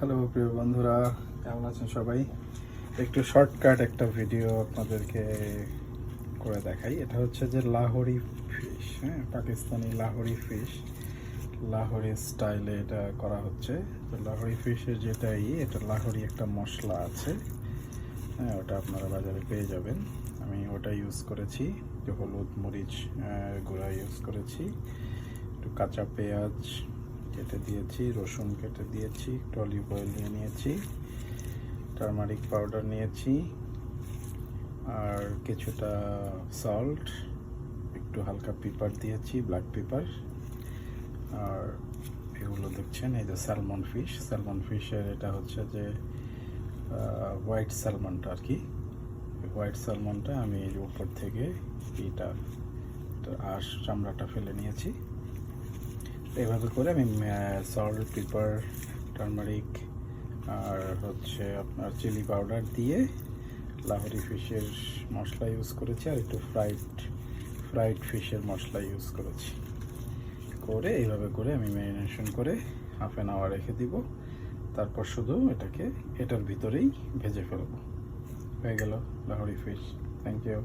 Hello প্রিয় বন্ধুরা, কেমন আছেন সবাই? একটু শর্টকাট একটা ভিডিও আপনাদেরকে করে দেখাই। এটা হচ্ছে যে লাহোরি ফিশ, হ্যাঁ, পাকিস্তানি লাহোরি ফিশ, লাহোরি স্টাইলে এটা করা হচ্ছে। তো লাহোরি ফিশের এটা লাহোরি একটা মশলা আছে, হ্যাঁ, ওটা আপনারা বাজারে পেয়ে যাবেন। আমি ওটা ইউজ করেছি, একটু হলুদ মরিচ গুঁড়া ইউজ করেছি, একটু কাঁচা পেঁয়াজ কেটে দিয়েছি, রসুন কেটে দিয়েছি, একটু অলিভ অয়েল নিয়ে নিয়েছি, টারমারিক পাউডার নিয়েছি, আর কিছুটা সল্ট, একটু হালকা পেপার দিয়েছি, ব্ল্যাক পেপার। আর এগুলো দেখছেন, এই যে স্যালমন ফিশের এটা হচ্ছে যে হোয়াইট স্যালমনটা আর কি। হোয়াইট স্যালমনটা আমি এই উপর থেকে এটার আঁশ চামড়াটা ফেলে নিয়েছি। এভাবে করে আমি সল্ট, পেপার, টারমারিক আর হচ্ছে আপনার চিলি পাউডার দিয়ে লাহোরি ফিশের মশলা ইউজ করেছি, আর একটু ফ্রাইড ফিশের মশলা ইউজ করেছি। করে এইভাবে করে আমি ম্যারিনেশন করে হাফ অ্যান আওয়ার রেখে দিব। তারপর শুধু এটার ভিতরেই ভেজে ফেলবো। হয়ে গেল লাহোরি ফিশ। Thank you.